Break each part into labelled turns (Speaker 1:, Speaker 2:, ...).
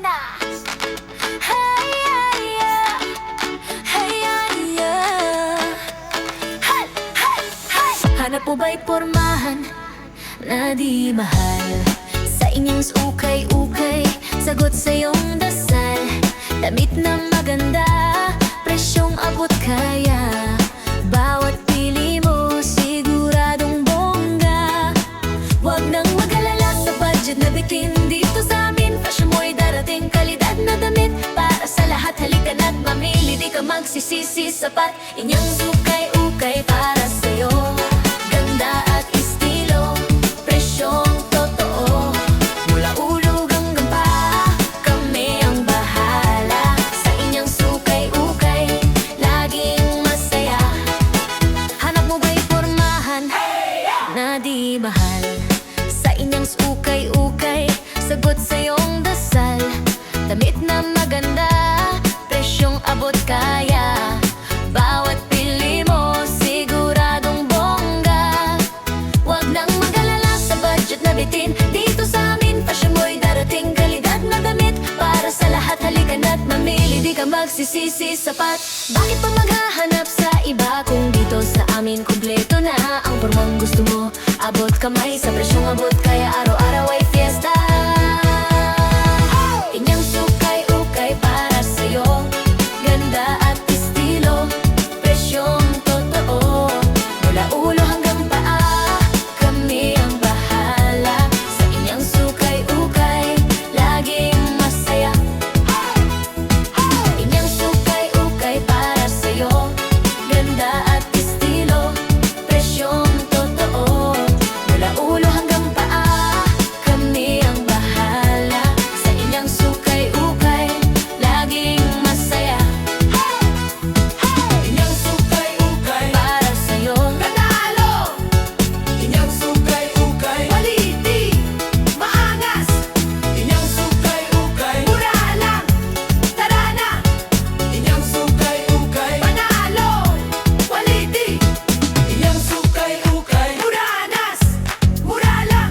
Speaker 1: na. Hey, yeah, yeah. Hey, yeah, yeah. Hey, hey, hey. Hanap mo ba'y pormahan na di mahal? Sa inyong ukay-ukay, sagot sa iyong dasal. Damit na maganda, presyong abot kaya. Bawat pili mo, siguradong bongga. Huwag nang mag-alala sa budget na bitin. Dito sa amin, fashion mo'y darating. Kalidad na damit para sa lahat. Halika na't mamili, di ka magsisisi. Sapat, inyong ukay-ukay para sa'yo. Ganda at estilo, presyong totoo. Mula ulo hanggang paa, kami ang bahala. Sa inyong ukay-ukay, laging masaya. Hanap mo ba'y pormahan na di mahal? Sa inyong ukay-ukay, sagot sa iyong dasal. Damit na maganda, presyong abot kaya. Bawat pili mo, siguradong bongga. Huwag nang mag-alala sa budget na bitin. Dito sa amin, fashion mo'y darating. Kalidad na damit para sa lahat. Halika na't mamili, di ka magsisisi. Sapat, bakit pa maghahanap sa iba kung dito sa amin kumpleto na ang pormang gusto mo? Abot kamay sa presyong abot kaya, araw-araw ay fiesta. Inyong ukay-ukay para sa'yo. Ganda at estilo, presyong totoo. Mula ulo hanggang paa, kami ang bahala. Sa inyong ukay-ukay, laging masaya. Inyong ukay-ukay para sa'yo. Ganda at estilo, presyong totoo. Mula ulo hanggang paa, kami ang bahala. Sa inyong ukay-ukay, laging masaya. Inyong ukay-ukay para sa'yo. Katalo! Inyong ukay-ukay, quality, maangas. Inyong ukay-ukay, mura lang, tara na. Inyong ukay-ukay, panalo, quality. Inyong ukay-ukay, muranas, mura lang.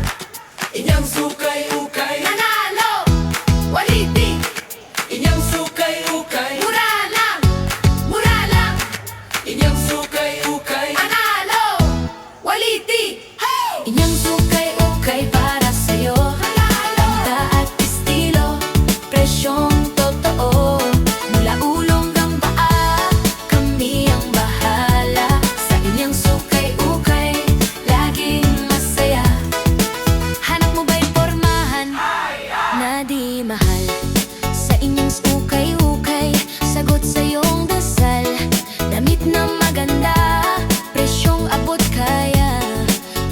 Speaker 1: Inyong ukay-ukay, nanalo, quality. Inyong ukay-ukay, mura lang, mura lang. Inyong ukay-ukay, panalo, quality. Inyong ukay-ukay para sa'yo. Ganda at estilo, presyong totoo. Mula ulo hanggang paa, kami ang bahala. Sa inyong ukay-ukay, laging masaya. Hanap mo ba'y pormahan na di mahal? Sa inyong ukay-ukay, sagot sa iyong dasal. Damit na maganda, presyong abot kaya.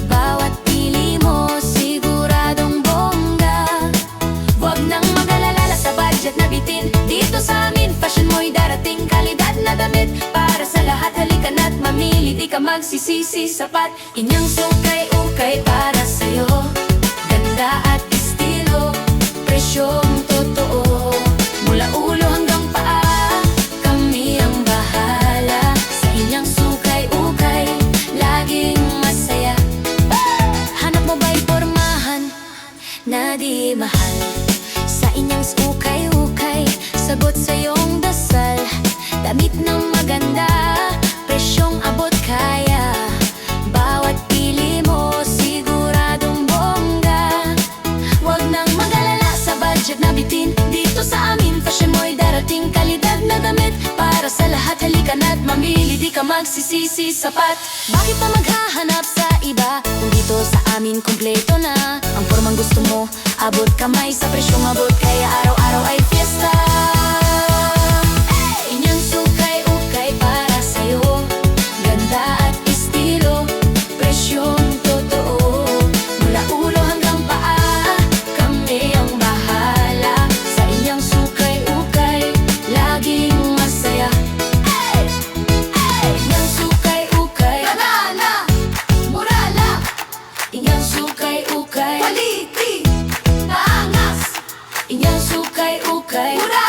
Speaker 1: Bawat pili mo, siguradong bongga. Huwag nang mag-alala sa budget na bitin. Dito sa amin, fashion mo'y darating. Kalidad na damit para sa lahat. Halika na't mamili, di ka magsisisi. Sapat, inyong ukay-ukay para sa'yo. Ganda at estilo, presyong totoo. Mula ulo hanggang paa, kami ang bahala. Sa inyong ukay-ukay, laging masaya. Hanap mo ba'y pormahan na di mahal? Sa inyong ukay-ukay, sagot sa iyong dasal. Damit na maganda, presyong abot kaya. Bawat pili mo, siguradong bongga. Huwag nang mag-alala sa budget na bitin. Dito sa amin, fashion mo'y darating. Kalidad na damit para sa lahat. Halika na't mamili, di ka magsisisi. Sapat, bakit pa maghahanap sa iba kung dito sa amin kumpleto na ang pormang gusto mo? Abot kamay sa presyong abot kaya, araw-araw ay fiesta. Inyong ukay-ukay para sa'yo. Ganda at estilo, presyong totoo. Mula ulo hanggang paa, kami ang bahala. Sa inyong ukay-ukay, laging masaya. Inyong ukay-ukay, banana, mura lang. Inyong ukay-ukay, quality, maangas. Inyong ukay-ukay, mura